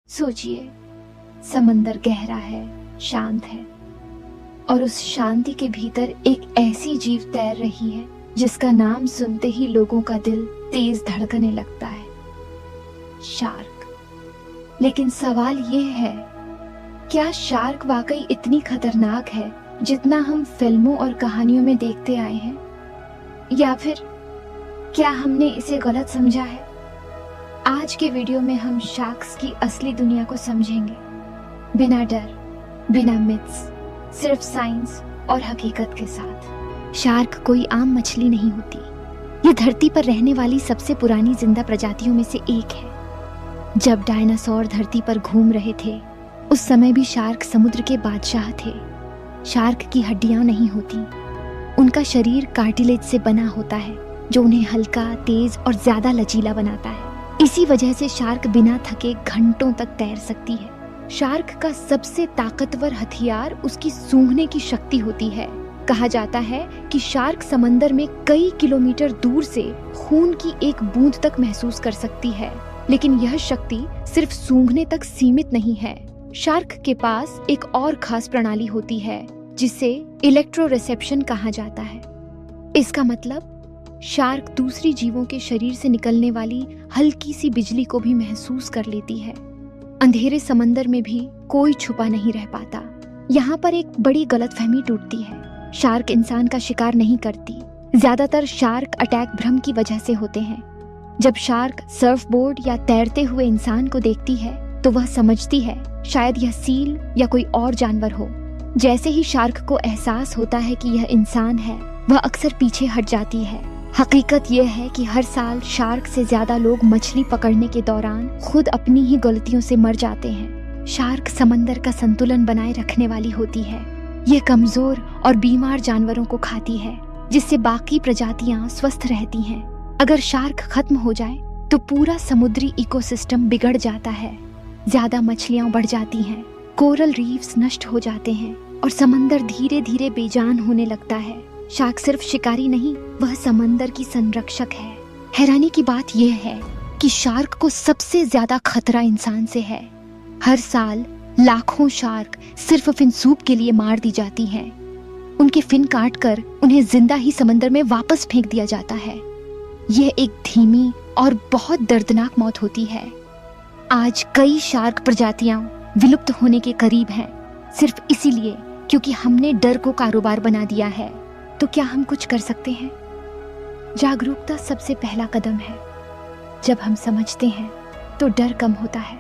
सोचिए, समंदर गहरा है, शांत है, और उस शांति के भीतर एक ऐसी जीव तैर रही है जिसका नाम सुनते ही लोगों का दिल तेज धड़कने लगता है, शार्क। लेकिन सवाल ये है, क्या शार्क वाकई इतनी खतरनाक है जितना हम फिल्मों और कहानियों में देखते आए हैं, या फिर क्या हमने इसे गलत समझा है? आज के वीडियो में हम शार्क्स की असली दुनिया को समझेंगे, बिना डर, बिना मिथ्स, सिर्फ साइंस और हकीकत के साथ। शार्क कोई आम मछली नहीं होती। ये धरती पर रहने वाली सबसे पुरानी जिंदा प्रजातियों में से एक है। जब डायनासोर धरती पर घूम रहे थे, उस समय भी शार्क समुद्र के बादशाह थे। शार्क की हड्डियां नहीं होती, उनका शरीर कार्टिलेज से बना होता है, जो उन्हें हल्का, तेज और ज्यादा लचीला बनाता है। इसी वजह से शार्क बिना थके घंटों तक तैर सकती है। शार्क का सबसे ताकतवर हथियार उसकी सूंघने की शक्ति होती है। कहा जाता है कि शार्क समंदर में कई किलोमीटर दूर से खून की एक बूंद तक महसूस कर सकती है। लेकिन यह शक्ति सिर्फ सूंघने तक सीमित नहीं है। शार्क के पास एक और खास प्रणाली होती है जिसे इलेक्ट्रोरिसेप्शन कहा जाता है। इसका मतलब शार्क दूसरी जीवों के शरीर से निकलने वाली हल्की सी बिजली को भी महसूस कर लेती है। अंधेरे समंदर में भी कोई छुपा नहीं रह पाता। यहाँ पर एक बड़ी गलतफहमी टूटती है। शार्क इंसान का शिकार नहीं करती। ज्यादातर शार्क अटैक भ्रम की वजह से होते हैं। जब शार्क सर्फ बोर्ड या तैरते हुए इंसान को देखती है तो वह समझती है शायद यह सील या कोई और जानवर हो। जैसे ही शार्क को एहसास होता है कि यह इंसान है, वह अक्सर पीछे हट जाती है। हकीकत यह है कि हर साल शार्क से ज्यादा लोग मछली पकड़ने के दौरान खुद अपनी ही गलतियों से मर जाते हैं। शार्क समंदर का संतुलन बनाए रखने वाली होती है। यह कमजोर और बीमार जानवरों को खाती है, जिससे बाकी प्रजातियां स्वस्थ रहती हैं। अगर शार्क खत्म हो जाए तो पूरा समुद्री इकोसिस्टम बिगड़ जाता है। ज्यादा मछलियां बढ़ जाती हैं, कोरल रीफ्स नष्ट हो जाते हैं और समंदर धीरे धीरे बेजान होने लगता है। शार्क सिर्फ शिकारी नहीं, वह समंदर की संरक्षक है। हैरानी की बात यह है कि शार्क को सबसे ज्यादा खतरा इंसान से है। हर साल लाखों शार्क सिर्फ फिन सूप के लिए मार दी जाती हैं। उनके फिन काटकर उन्हें जिंदा ही समंदर में वापस फेंक दिया जाता है। यह एक धीमी और बहुत दर्दनाक मौत होती है। आज कई शार्क प्रजातियां विलुप्त होने के करीब हैं, सिर्फ इसीलिए क्योंकि हमने डर को कारोबार बना दिया है। तो क्या हम कुछ कर सकते हैं? जागरूकता सबसे पहला कदम है। जब हम समझते हैं तो डर कम होता है।